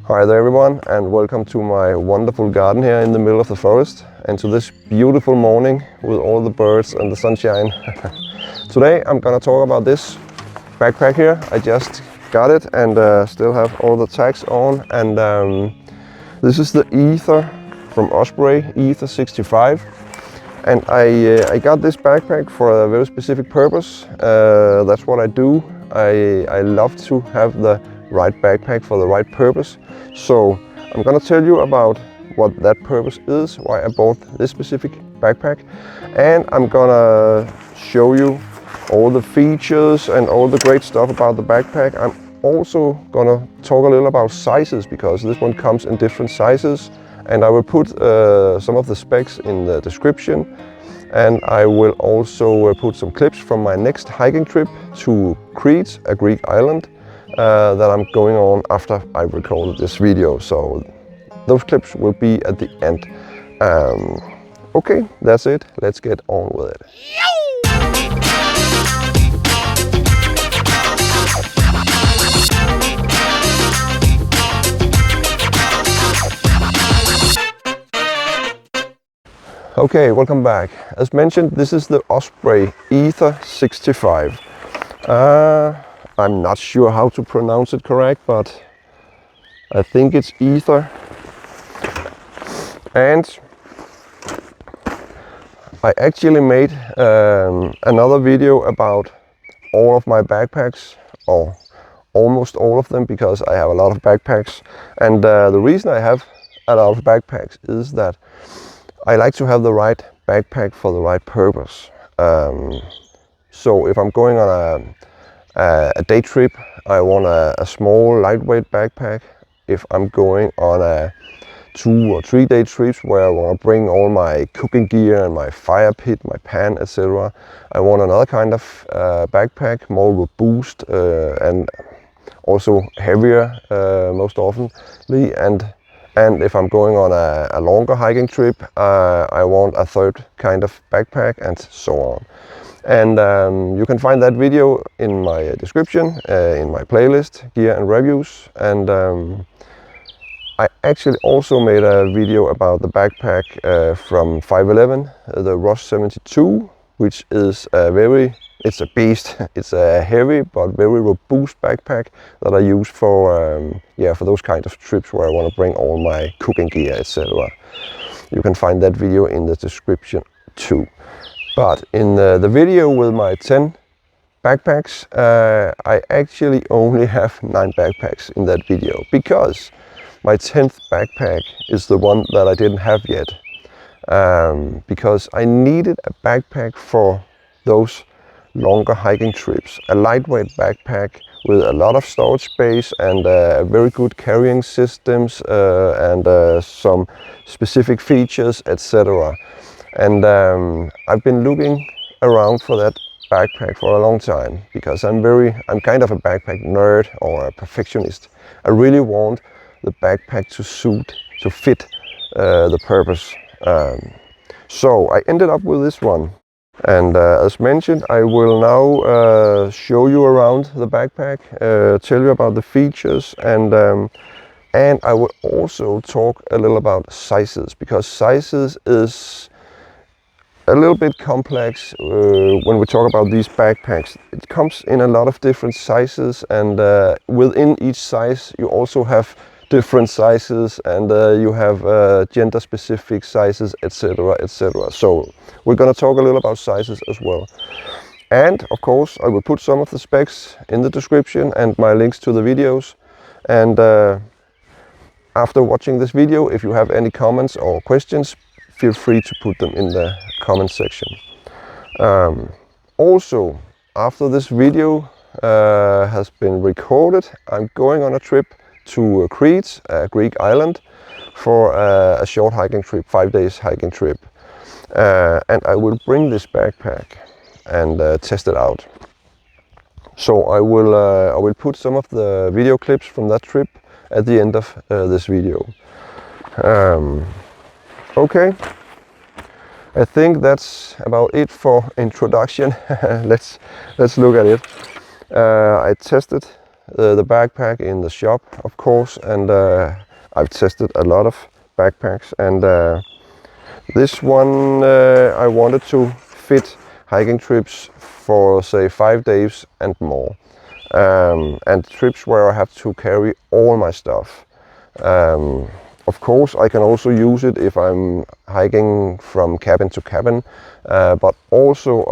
Hi there everyone, and welcome to my wonderful garden here in the middle of the forest and to this beautiful morning with all the birds and the sunshine. Today I'm gonna talk about this backpack here. I just got it and still have all the tags on, and this is the Aether from Osprey, Aether 65. And I got this backpack for a very specific purpose. That's what I do. I love to have the right backpack for the right purpose. So I'm gonna tell you about what that purpose is, why I bought this specific backpack, and I'm gonna show you all the features and all the great stuff about the backpack. I'm also gonna talk a little about sizes, because this one comes in different sizes, and I will put some of the specs in the description, and I will also put some clips from my next hiking trip to Crete, a Greek island, that I'm going on after I recorded this video. So those clips will be at the end. Okay, that's it. Let's get on with it. Okay, welcome back. As mentioned, this is the Osprey Aether 65. I'm not sure how to pronounce it correct, but I think it's Aether. And I actually made another video about all of my backpacks, or almost all of them, because I have a lot of backpacks. And the reason I have a lot of backpacks is that I like to have the right backpack for the right purpose. So if I'm going on a day trip, I want a small, lightweight backpack. If I'm going on a 2 or 3 day trips where I want to bring all my cooking gear and my fire pit, my pan, etc., I want another kind of backpack, more robust and also heavier most oftenly. And if I'm going on a longer hiking trip, I want a third kind of backpack, and so on. And you can find that video in my description, in my playlist, Gear and Reviews. And I actually also made a video about the backpack from 511, the Rush 72, which is it's a beast. It's a heavy but very robust backpack that I use for those kind of trips where I want to bring all my cooking gear, etc. You can find that video in the description too. But in the video with my 10 backpacks, I actually only have 9 backpacks in that video, because my 10th backpack is the one that I didn't have yet, because I needed a backpack for those longer hiking trips, a lightweight backpack with a lot of storage space and very good carrying systems and some specific features, etc. And I've been looking around for that backpack for a long time, because I'm kind of a backpack nerd or a perfectionist. I really want the backpack to fit the purpose. So I ended up with this one. And as mentioned, I will now show you around the backpack, tell you about the features, and I will also talk a little about sizes, because sizes is a little bit complex when we talk about these backpacks. It comes in a lot of different sizes, and within each size you also have different sizes, and you have gender specific sizes, etc., etc. So we're going to talk a little about sizes as well. And of course I will put some of the specs in the description and my links to the videos. And after watching this video, if you have any comments or questions, feel free to put them in the comment section. Also, after this video has been recorded, I'm going on a trip to Crete, a Greek island, for a short hiking trip, 5 days hiking trip. And I will bring this backpack and test it out. So I will put some of the video clips from that trip at the end of this video. Okay, I think that's about it for introduction. Let's look at it. I tested the backpack in the shop, of course, and I've tested a lot of backpacks, and this one I wanted to fit hiking trips for say 5 days and more, and trips where I have to carry all my stuff. Of course, I can also use it if I'm hiking from cabin to cabin, but also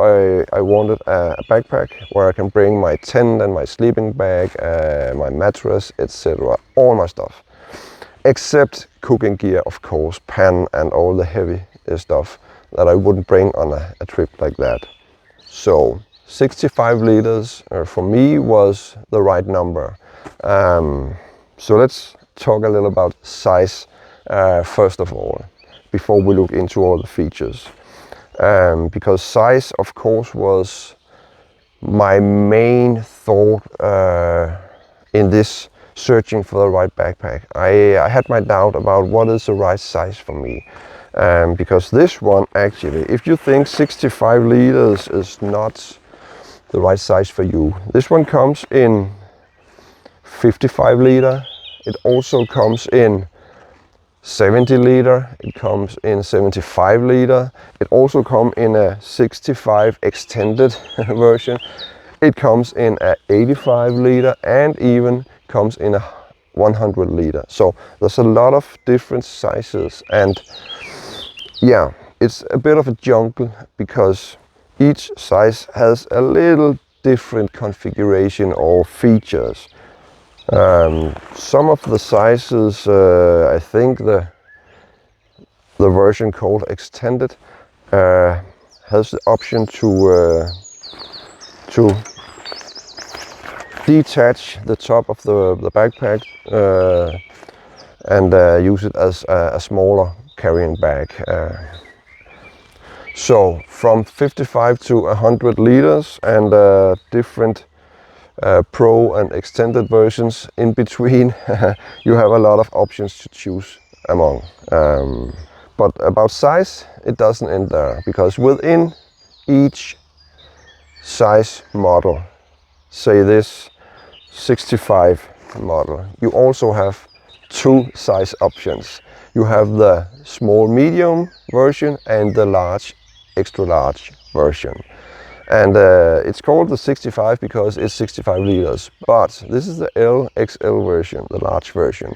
I wanted a backpack where I can bring my tent and my sleeping bag, my mattress, etc. All my stuff. Except cooking gear, of course, pan and all the heavy stuff that I wouldn't bring on a trip like that. So 65 liters for me was the right number. So let's talk a little about size first of all, before we look into all the features. Because size, of course, was my main thought in this searching for the right backpack. I had my doubt about what is the right size for me. Because this one actually, if you think 65 liters is not the right size for you, this one comes in 55 liter. It also comes in 70 liter, it comes in 75 liter, it also comes in a 65 extended version, it comes in a 85 liter, and even comes in a 100 liter. So there's a lot of different sizes, and yeah, it's a bit of a jungle because each size has a little different configuration or features. Some of the sizes, I think the version called extended has the option to detach the top of the backpack and use it as a smaller carrying bag. So from 55 to 100 liters and different Pro and extended versions in between, you have a lot of options to choose among. But about size, it doesn't end there, because within each size model, say this 65 model, you also have two size options. You have the small medium version and the large extra large version. And it's called the 65 because it's 65 liters, but this is the LXL version, the large version.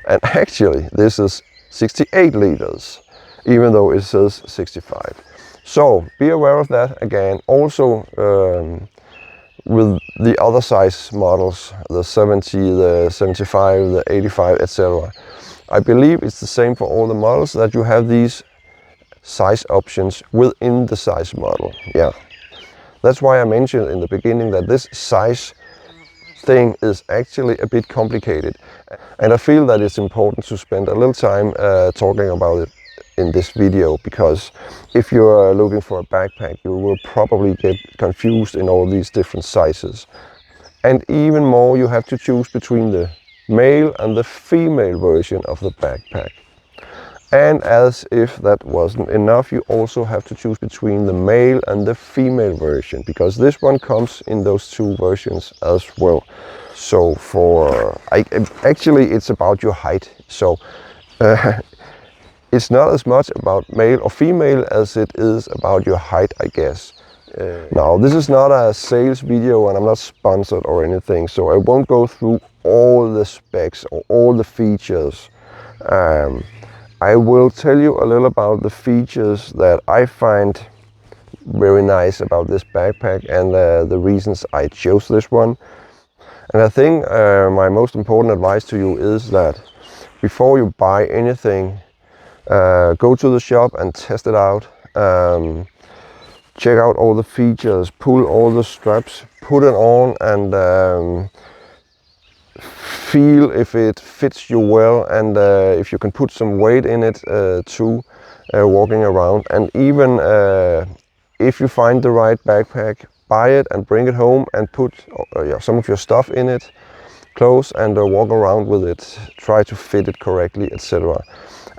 And actually this is 68 liters, even though it says 65. So be aware of that again. Also with the other size models, the 70, the 75, the 85, etc. I believe it's the same for all the models, that you have these size options within the size model. Yeah. That's why I mentioned in the beginning that this size thing is actually a bit complicated. And I feel that it's important to spend a little time talking about it in this video, because if you're looking for a backpack, you will probably get confused in all these different sizes. And even more, you have to choose between the male and the female version of the backpack. And as if that wasn't enough, you also have to choose between the male and the female version, because this one comes in those two versions as well. So actually it's about your height. So it's not as much about male or female as it is about your height, I guess. Now, this is not a sales video and I'm not sponsored or anything, so I won't go through all the specs or all the features. I will tell you a little about the features that I find very nice about this backpack and the reasons I chose this one. And I think my most important advice to you is that before you buy anything, go to the shop and test it out. Check out all the features, pull all the straps, put it on, and feel if it fits you well, and if you can put some weight in it too, walking around. And even if you find the right backpack, buy it and bring it home and put some of your stuff in it, close, and walk around with it. Try to fit it correctly, etc.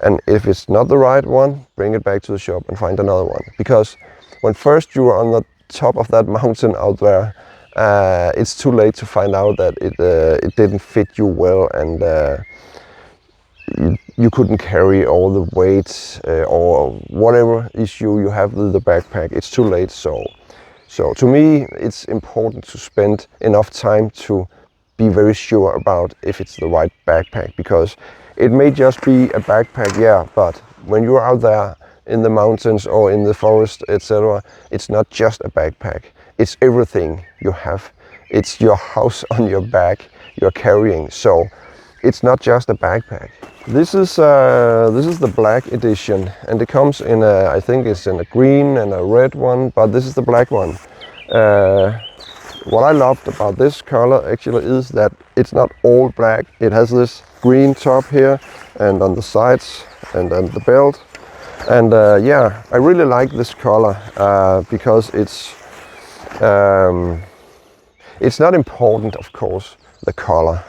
And if it's not the right one, bring it back to the shop and find another one. Because when first you are on the top of that mountain out there, it's too late to find out that it didn't fit you well, and you couldn't carry all the weights or whatever issue you have with the backpack. It's too late. So to me, it's important to spend enough time to be very sure about if it's the right backpack, because it may just be a backpack, yeah, but when you're out there in the mountains or in the forest, etc., it's not just a backpack. It's everything you have. It's your house on your back you're carrying. So it's not just a backpack. This is the black edition, and it comes in a, I think it's in a green and a red one, but this is the black one. What I loved about this color actually is that it's not all black. It has this green top here and on the sides and then the belt. And yeah, I really like this color because it's not important, of course, the color.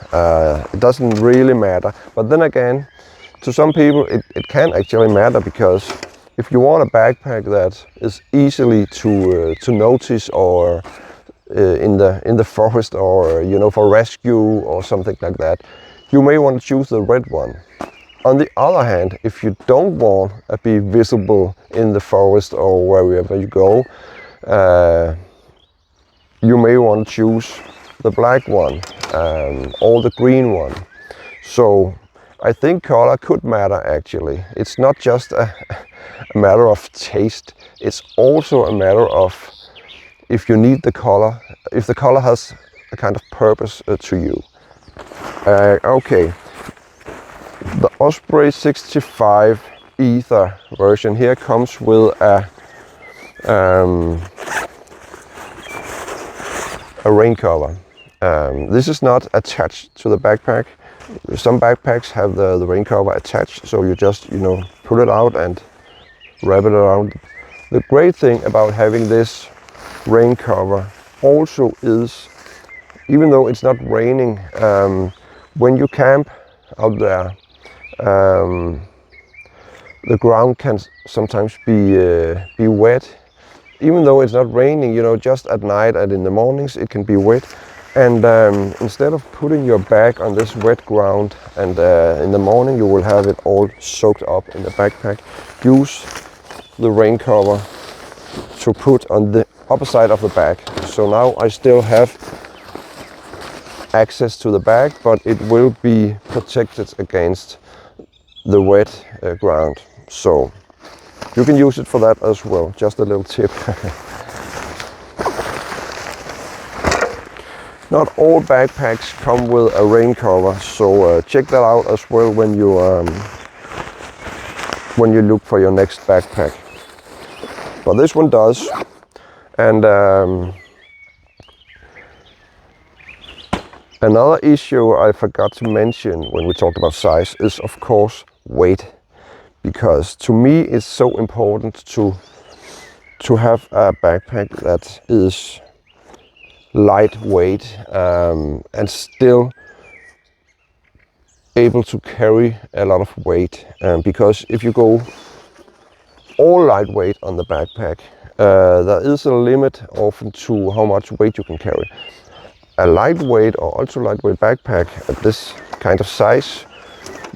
It doesn't really matter. But then again, to some people it can actually matter, because if you want a backpack that is easily to notice, or in the forest, or for rescue or something like that, you may want to choose the red one. On the other hand, if you don't want to be visible in the forest or wherever you go, you may want to choose the black one or the green one. So I think color could matter actually. It's not just a matter of taste, it's also a matter of if you need the color, if the color has a kind of purpose to you. Okay, the Osprey 65 Aether version here comes with a rain cover. This is not attached to the backpack. Some backpacks have the rain cover attached, so you just put it out and wrap it around. The great thing about having this rain cover also is, even though it's not raining, when you camp out there, the ground can sometimes be wet. Even though it's not raining, just at night and in the mornings it can be wet. And instead of putting your bag on this wet ground and in the morning you will have it all soaked up in the backpack, use the rain cover to put on the upper side of the bag. So now I still have access to the bag, but it will be protected against the wet ground. So you can use it for that as well. Just a little tip. Not all backpacks come with a rain cover, so check that out as well when you look for your next backpack. But this one does. And another issue I forgot to mention when we talked about size is, of course, weight. Because to me it's so important to have a backpack that is lightweight and still able to carry a lot of weight. Because if you go all lightweight on the backpack, there is a limit often to how much weight you can carry. A lightweight or ultra lightweight backpack at this kind of size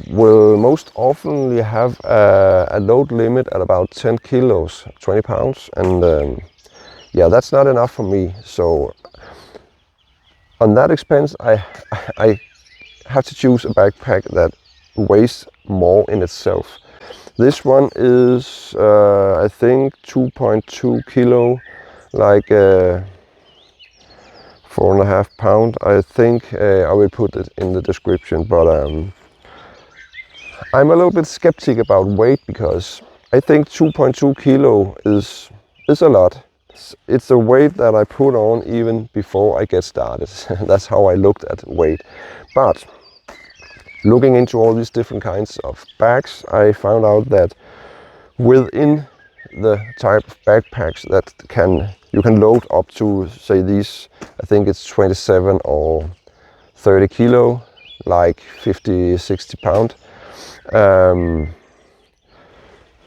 will most often have a load limit at about 10 kilos, 20 pounds, and yeah, that's not enough for me. So on that expense, I have to choose a backpack that weighs more in itself. This one is I think 2.2 kilo, like 4.5 pounds. I think I will put it in the description, but I'm a little bit skeptic about weight, because I think 2.2 kilo is a lot. It's a weight that I put on even before I get started. That's how I looked at weight. But looking into all these different kinds of bags, I found out that within the type of backpacks that you can load up to, say these, I think it's 27 or 30 kilo, like 50-60 pounds.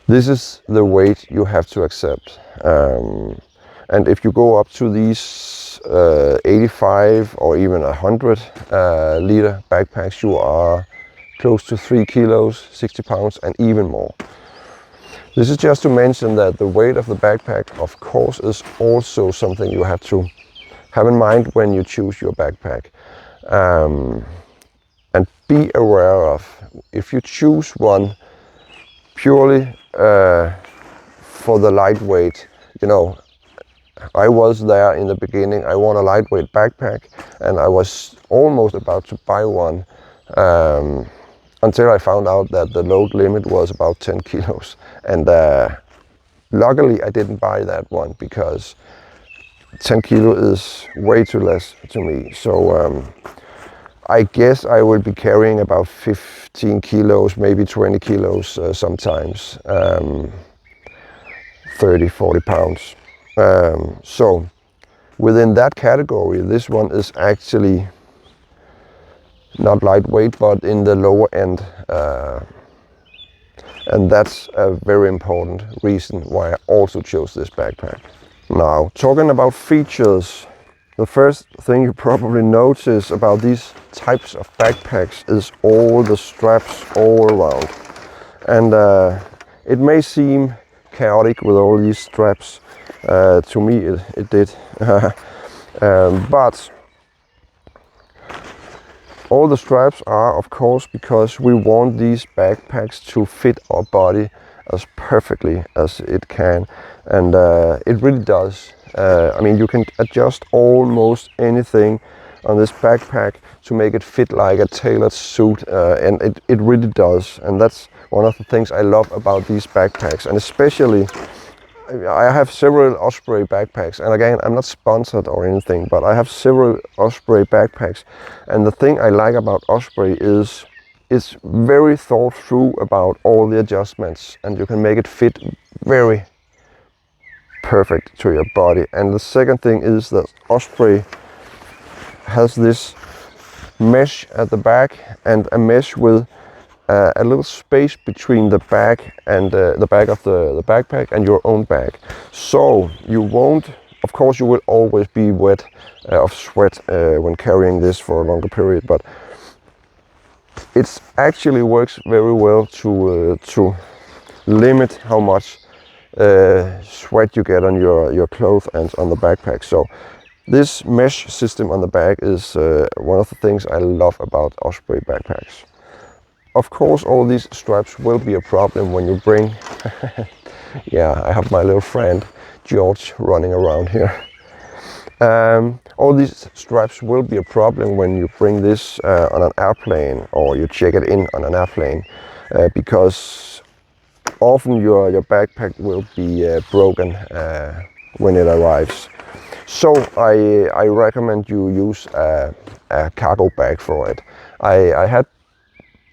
This is the weight you have to accept. And if you go up to these 85 or even 100 liter backpacks, you are close to 3 kilos, 60 pounds, and even more. This is just to mention that the weight of the backpack, of course, is also something you have to have in mind when you choose your backpack. And be aware of, if you choose one purely for the lightweight, you know, I was there in the beginning. I want a lightweight backpack, and I was almost about to buy one until I found out that the load limit was about 10 kilos. And luckily I didn't buy that one, because 10 kilo is way too less to me. So I guess I will be carrying about 15 kilos, maybe 20 kilos sometimes, 30, 40 pounds. So within that category, this one is actually not lightweight, but in the lower end. And that's a very important reason why I also chose this backpack. Now, talking about features, the first thing you probably notice about these types of backpacks is all the straps all around. And it may seem chaotic with all these straps. To me it did. But all the straps are, of course, because we want these backpacks to fit our body as perfectly as it can, and it really does. I mean, you can adjust almost anything on this backpack to make it fit like a tailored suit, and it really does. And that's one of the things I love about these backpacks. And especially, I have several Osprey backpacks, and again, I'm not sponsored or anything, but I have several Osprey backpacks. And the thing I like about Osprey is it's very thought through about all the adjustments, and you can make it fit very perfect to your body. And the second thing is that Osprey has this mesh at the back, and a mesh with a little space between the back and the back of the backpack and your own bag. So you won't, of course you will always be wet of sweat when carrying this for a longer period, but it actually works very well to limit how much sweat you get on your clothes and on the backpack. So this mesh system on the back is one of the things I love about Osprey backpacks. Of course, all these straps will be a problem when you bring yeah, I have my little friend George running around here. All these straps will be a problem when you bring this on an airplane, or you check it in on an airplane, because often your backpack will be broken when it arrives. So I recommend you use a cargo bag for it. I had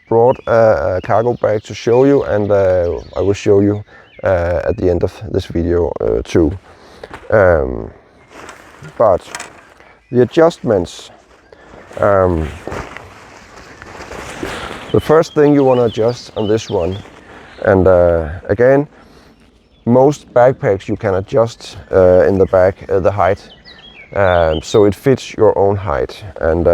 brought a cargo bag to show you, and I will show you at the end of this video too. But the adjustments, the first thing you want to adjust on this one, and again, most backpacks you can adjust in the back the height, so it fits your own height. And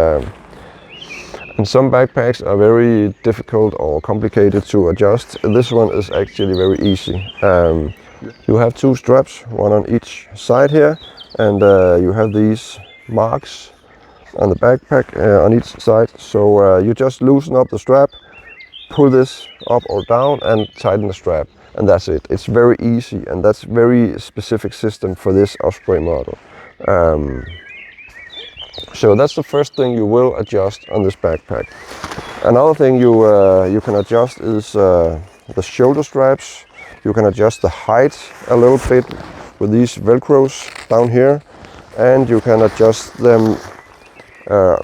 some backpacks are very difficult or complicated to adjust. This one is actually very easy. You have two straps, one on each side here, and you have these marks on the backpack on each side. So you just loosen up the strap, pull this up or down, and tighten the strap, and that's it. It's very easy, and that's very specific system for this Osprey model. So that's the first thing you will adjust on this backpack. Another thing you can adjust is the shoulder straps. You can adjust the height a little bit with these velcros down here, and you can adjust them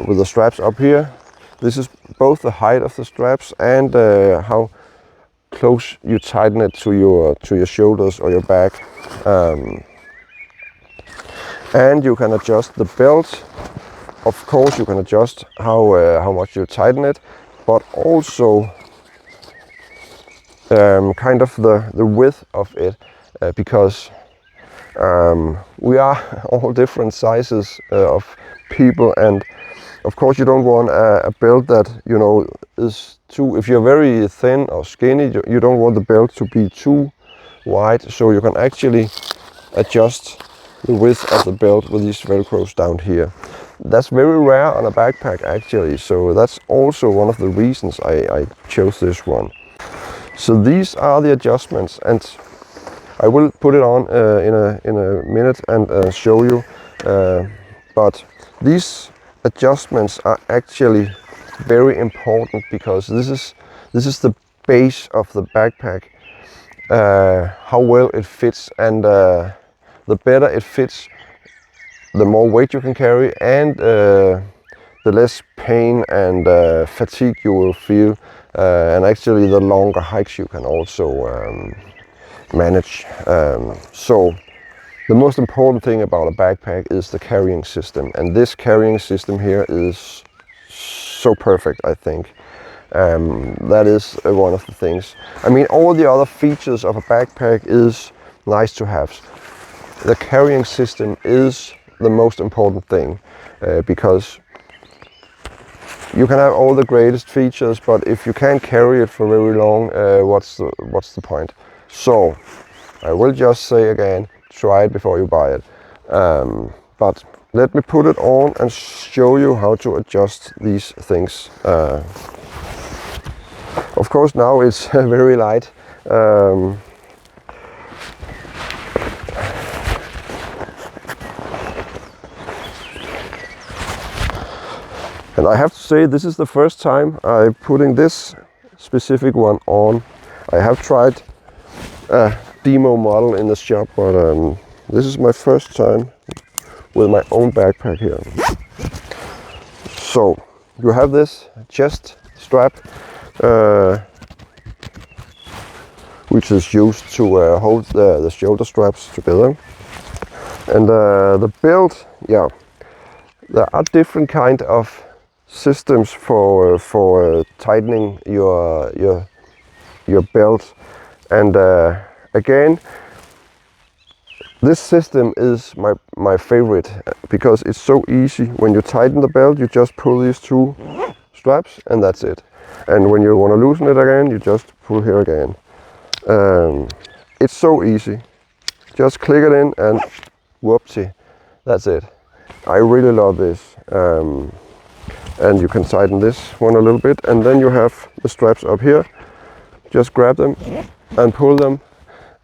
with the straps up here. This is both the height of the straps and how close you tighten it to your shoulders or your back. And you can adjust the belt. Of course, you can adjust how much you tighten it, but also kind of the width of it, because We are all different sizes of people, and of course you don't want a belt that, you know, is too, if you're very thin or skinny, you don't want the belt to be too wide, so you can actually adjust the width of the belt with these velcros down here. That's very rare on a backpack actually, so that's also one of the reasons I chose this one. So these are the adjustments, and I will put it on in a minute and show you, but these adjustments are actually very important because this is the base of the backpack, how well it fits, and the better it fits, the more weight you can carry, and the less pain and fatigue you will feel, and actually the longer hikes you can also manage. So the most important thing about a backpack is the carrying system, and this carrying system here is so perfect, I think. That is one of the things. I mean, all the other features of a backpack is nice to have. The carrying system is the most important thing, because you can have all the greatest features, but if you can't carry it for very long, what's the point? So I will just say again, try it before you buy it. But let me put it on and show you how to adjust these things. Of course now it's very light. And I have to say, this is the first time I'm putting this specific one on. I have tried a demo model in the shop, but this is my first time with my own backpack here. So you have this chest strap, which is used to hold the shoulder straps together. And the belt, yeah, there are different kind of systems for tightening your belt, and again, this system is my favorite because it's so easy. When you tighten the belt, you just pull these two straps and that's it. And when you want to loosen it again, you just pull here again. It's so easy. Just click it in and whoopsie, that's it. I really love this. And you can tighten this one a little bit, and then you have the straps up here. Just grab them and pull them,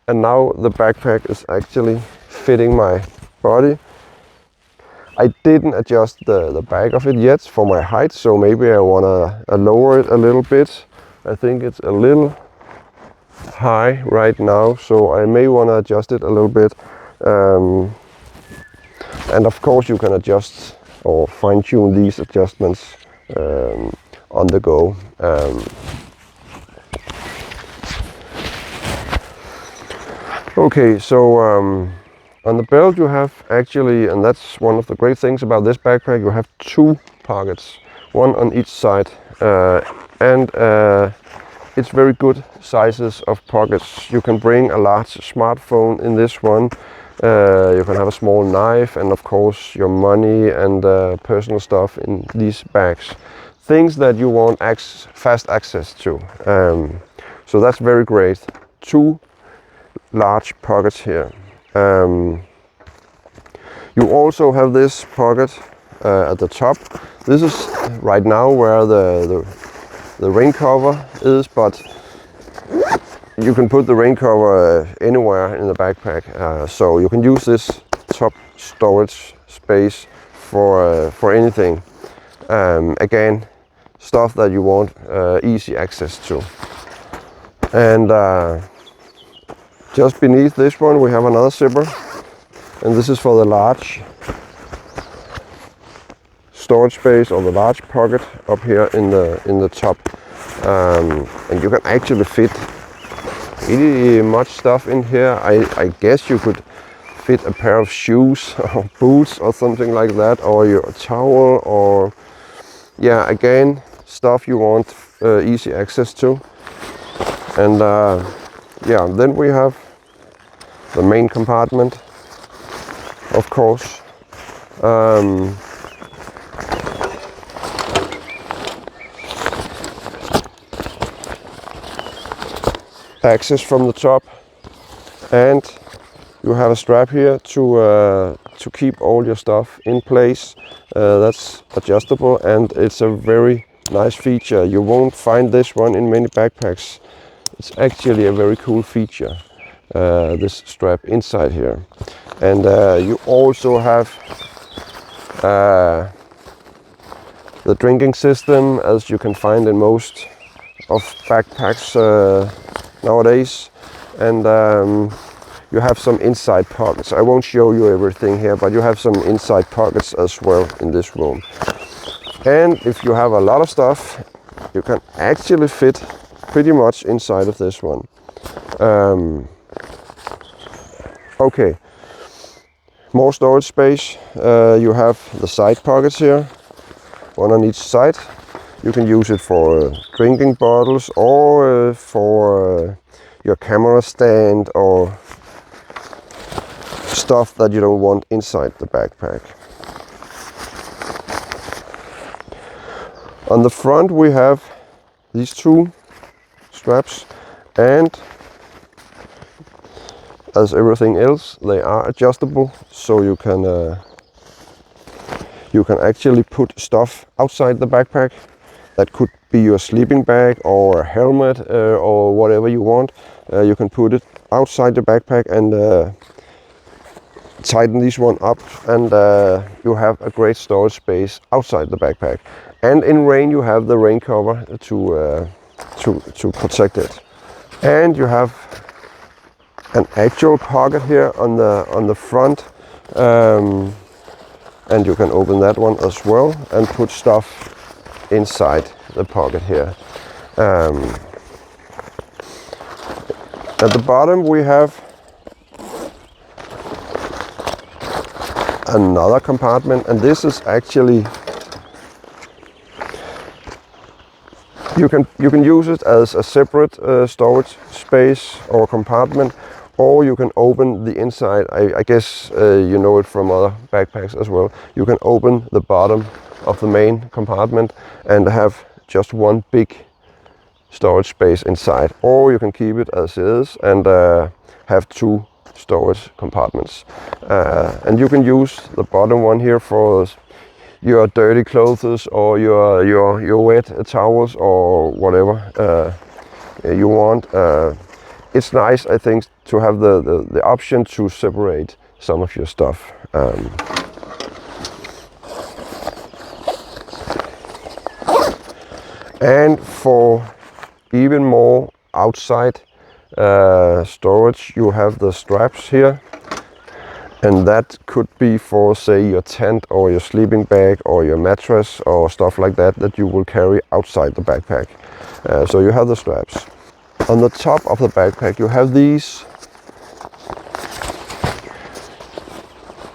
and now the backpack is actually fitting my body. I didn't adjust the back of it yet for my height, so maybe I want to lower it a little bit. I think it's a little high right now, so I may want to adjust it a little bit. And of course you can adjust or fine-tune these adjustments on the go. Okay, so on the belt you have actually, and that's one of the great things about this backpack, you have two pockets, one on each side, and it's very good sizes of pockets. You can bring a large smartphone in this one. You can have a small knife, and of course your money and personal stuff in these bags. Things that you want fast access to. So that's very great. Two large pockets here. You also have this pocket at the top. This is right now where the rain cover is, but you can put the rain cover anywhere in the backpack, so you can use this top storage space for anything. Again, stuff that you want easy access to. And just beneath this one we have another zipper, and this is for the large storage space, or the large pocket up here in the top. And you can actually fit really much stuff in here. I guess you could fit a pair of shoes or boots or something like that, or your towel, or yeah, again, stuff you want easy access to. And yeah, then we have the main compartment, of course. Access from the top, and you have a strap here to keep all your stuff in place. That's adjustable, and it's a very nice feature. You won't find this one in many backpacks. It's actually a very cool feature, this strap inside here. And you also have the drinking system, as you can find in most of backpacks nowadays. And you have some inside pockets. I won't show you everything here, but you have some inside pockets as well in this room. And if you have a lot of stuff, you can actually fit pretty much inside of this one. Okay, more storage space. You have the side pockets here, one on each side. You can use it for drinking bottles, or for your camera stand, or stuff that you don't want inside the backpack. On the front we have these two straps, and as everything else, they are adjustable, so you can actually put stuff outside the backpack. That could be your sleeping bag or a helmet, or whatever you want. You can put it outside the backpack and tighten this one up, and you have a great storage space outside the backpack. And in rain you have the rain cover to protect it. And you have an actual pocket here on the front, and you can open that one as well and put stuff inside the pocket here. At the bottom we have another compartment, and this is actually, you can use it as a separate storage space or compartment, or you can open the inside. I guess you know it from other backpacks as well. You can open the bottom of the main compartment and have just one big storage space inside, or you can keep it as is and have two storage compartments. And you can use the bottom one here for your dirty clothes or your wet towels or whatever you want. It's nice, I think, to have the option to separate some of your stuff. And for even more outside storage, you have the straps here, and that could be for, say, your tent or your sleeping bag or your mattress or stuff like that you will carry outside the backpack. So you have the straps. On the top of the backpack you have these,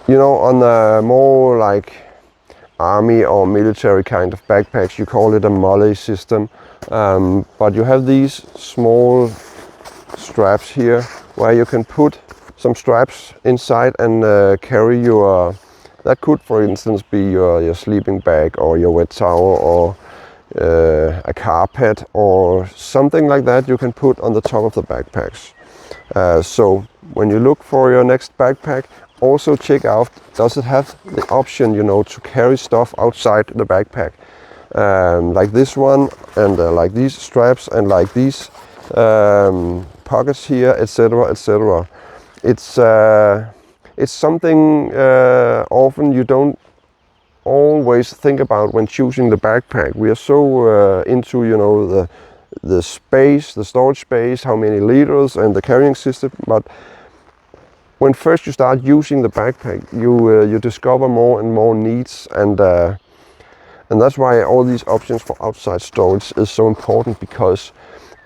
you know, on the more like army or military kind of backpacks, you call it a molly system, but you have these small straps here where you can put some straps inside and carry your, that could for instance be your sleeping bag or your wet towel or a carpet or something like that you can put on the top of the backpacks. So when you look for your next backpack, also check out, does it have the option, you know, to carry stuff outside the backpack, like this one, and like these straps, and like these pockets here, etc., etc. It's something often you don't always think about when choosing the backpack. We are so into, you know, the space, the storage space, how many liters, and the carrying system, but when first you start using the backpack, you discover more and more needs, and that's why all these options for outside storage is so important, because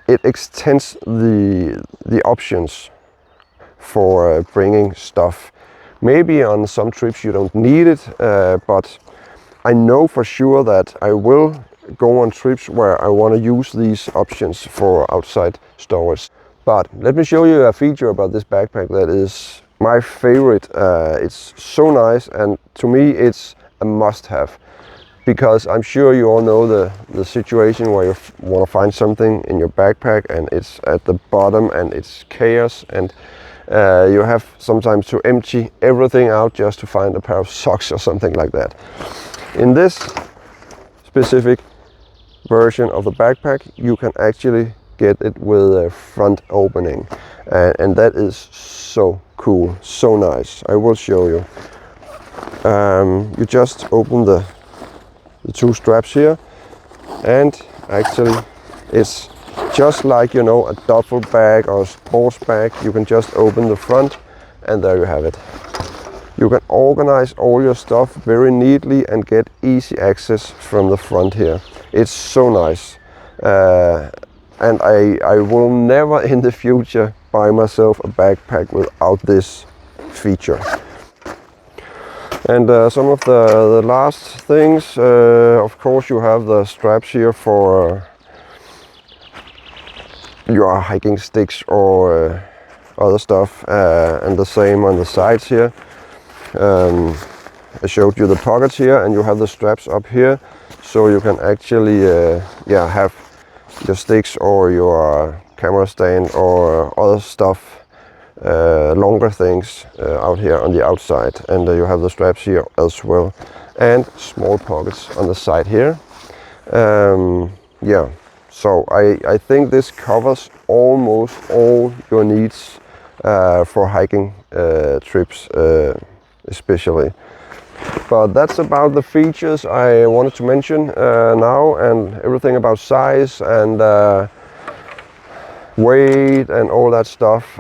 it extends the options for bringing stuff. Maybe on some trips you don't need it, but I know for sure that I will go on trips where I want to use these options for outside storage. But let me show you a feature about this backpack that is my favorite. It's so nice, and to me it's a must-have, because I'm sure you all know the situation where you want to find something in your backpack and it's at the bottom and it's chaos, and you have sometimes to empty everything out just to find a pair of socks or something like that. In this specific version of the backpack, you can actually get it with a front opening, and that is so cool, so nice. I will show you. You just open the two straps here, and actually it's just like, you know, a duffel bag or a sports bag. You can just open the front and there you have it. You can organize all your stuff very neatly and get easy access from the front here. It's so nice. And I will never in the future buy myself a backpack without this feature. And some of the last things, of course you have the straps here for your hiking sticks or other stuff, and the same on the sides here. I showed you the pockets here, and you have the straps up here, so you can actually have your sticks or your camera stand or other stuff, longer things out here on the outside. And you have the straps here as well, and small pockets on the side here. So I think this covers almost all your needs for hiking trips especially. But that's about the features I wanted to mention now, and everything about size and weight and all that stuff.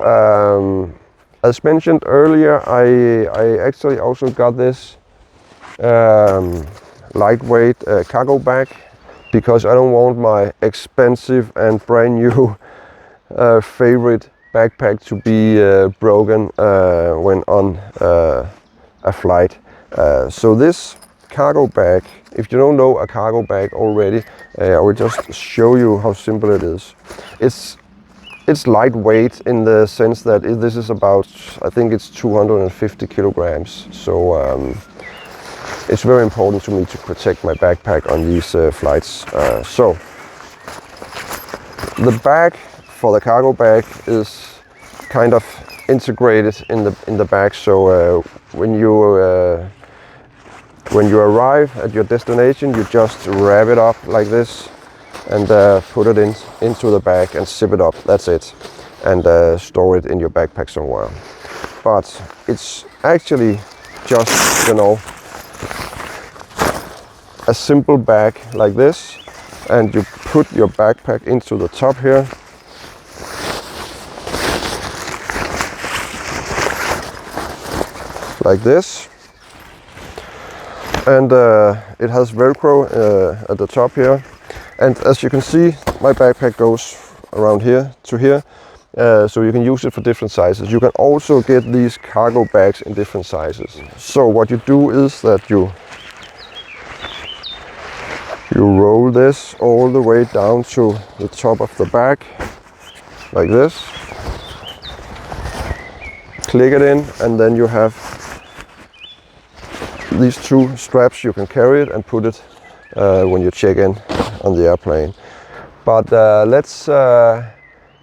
As mentioned earlier, I actually also got this lightweight cargo bag, because I don't want my expensive and brand new favorite backpack to be broken when on a flight. So this cargo bag, if you don't know a cargo bag already, I will just show you how simple it is. It's lightweight in the sense that this is about, I think it's 250 kilograms. So it's very important to me to protect my backpack on these flights. So the bag for the cargo bag is kind of integrated in the bag. So when you arrive at your destination, you just wrap it up like this and put it into the bag and zip it up. That's it, and store it in your backpack somewhere. But it's actually just, you know, a simple bag like this, and you put your backpack into the top here. Like this, and it has Velcro at the top here, and as you can see, my backpack goes around here to here, so you can use it for different sizes. You can also get these cargo bags in different sizes. So what you do is that you roll this all the way down to the top of the bag like this, click it in, and then you have these two straps. You can carry it and put it when you check in on the airplane. But let's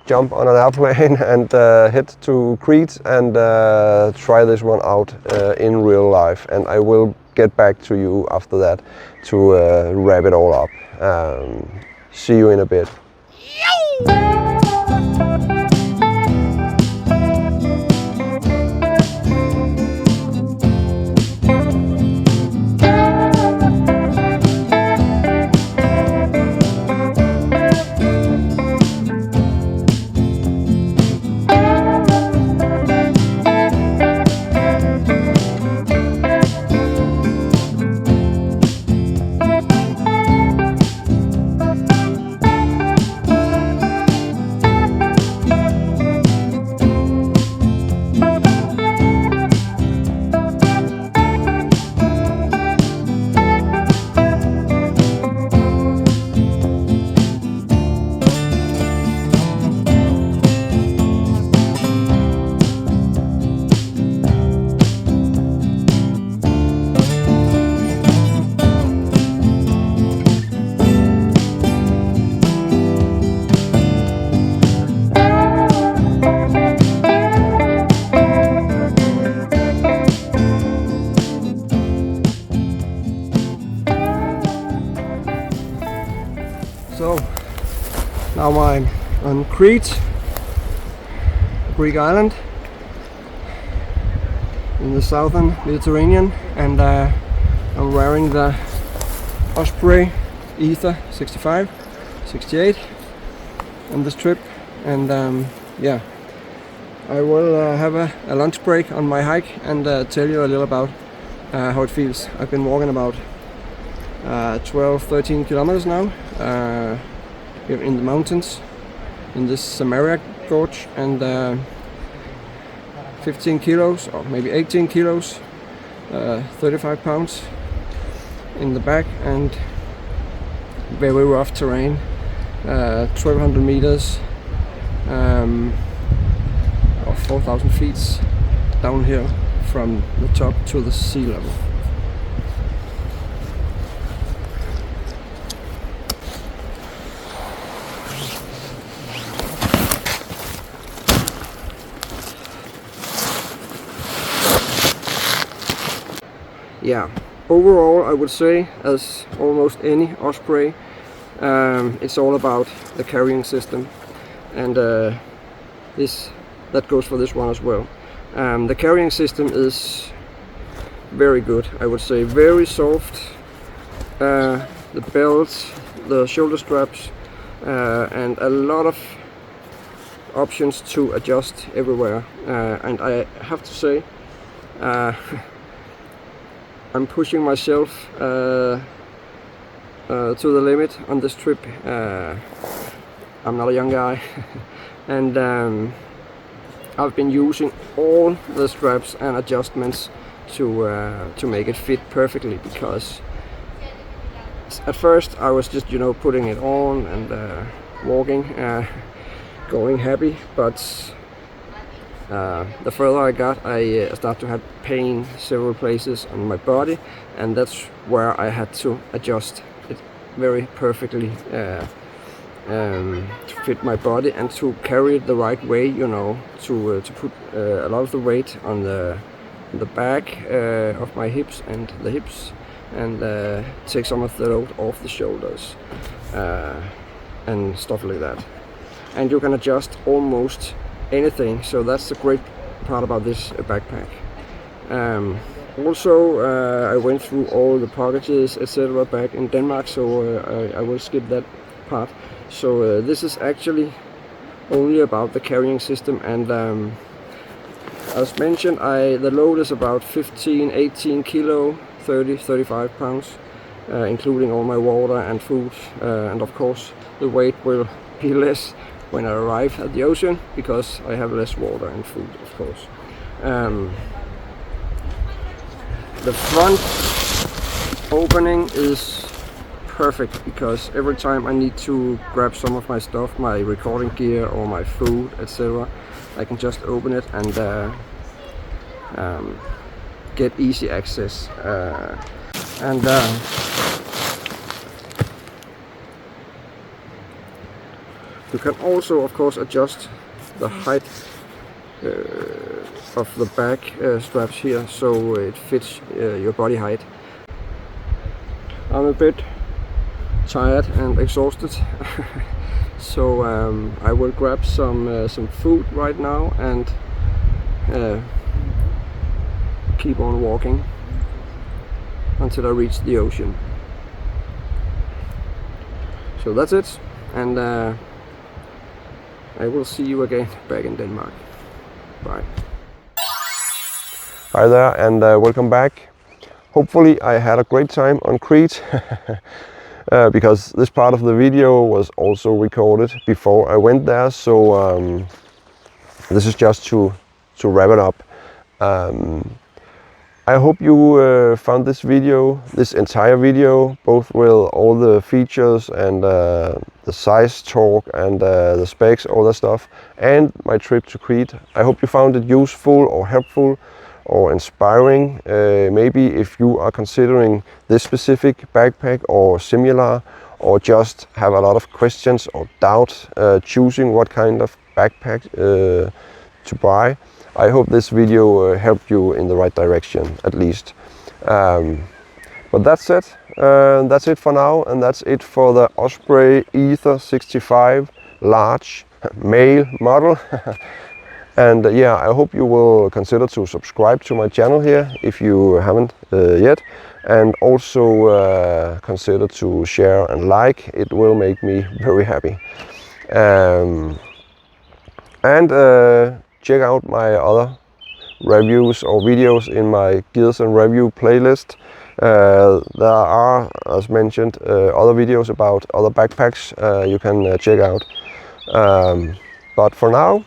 jump on an airplane and head to Crete and try this one out in real life, and I will get back to you after that to wrap it all up. See you in a bit. I'm on Crete, Greek island in the southern Mediterranean, and I'm wearing the Osprey Aether 65, 68 on this trip, and yeah, I will have a lunch break on my hike and tell you a little about how it feels. I've been walking about 12-13 kilometers now here in the mountains in this Samaria gorge, and 15 kilos or maybe 18 kilos, 35 pounds in the back, and very rough terrain, 1200 meters or 4,000 feet downhill from the top to the sea level. Yeah, overall I would say, as almost any Osprey, it's all about the carrying system, and that goes for this one as well. The carrying system is very good, I would say, very soft. The belts, the shoulder straps, and a lot of options to adjust everywhere, and I have to say I'm pushing myself to the limit on this trip. I'm not a young guy and I've been using all the straps and adjustments to make it fit perfectly, because at first I was just, putting it on and walking, going happy, but the further I got, I started to have pain several places on my body, and that's where I had to adjust it very perfectly to fit my body and to carry it the right way, to put a lot of the weight on the back of my hips and the hips, and take some of the load off the shoulders and stuff like that. And you can adjust almost anything, so that's the great part about this backpack. Also, I went through all the packages, etc. back in Denmark, so I will skip that part. So this is actually only about the carrying system, and as mentioned, the load is about 15-18 kilo, 30-35 pounds, including all my water and food, and of course the weight will be less when I arrive at the ocean, because I have less water and food, of course. The front opening is perfect, because every time I need to grab some of my stuff, my recording gear or my food, etc., I can just open it and get easy access. You can also, of course, adjust the height of the back straps here, so it fits your body height. I'm a bit tired and exhausted, so I will grab some food right now and keep on walking until I reach the ocean. So that's it, and I will see you again back in Denmark. Bye. Hi there, and welcome back. Hopefully I had a great time on Crete, because this part of the video was also recorded before I went there, so this is just to wrap it up. I hope you found this entire video, both with all the features and the size talk and the specs, all that stuff, and my trip to Crete. I hope you found it useful or helpful or inspiring. Maybe if you are considering this specific backpack or similar, or just have a lot of questions or doubt choosing what kind of backpack to buy. I hope this video helped you in the right direction, at least. But that's it. That's it for now, and that's it for the Osprey Aether 65 large male model. And yeah, I hope you will consider to subscribe to my channel here if you haven't yet, and also consider to share and like. It will make me very happy. And check out my other reviews or videos in my Gears and Review playlist. There are, as mentioned, other videos about other backpacks you can check out. But for now,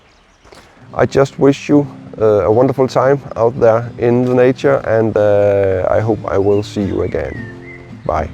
I just wish you a wonderful time out there in the nature, and I hope I will see you again. Bye.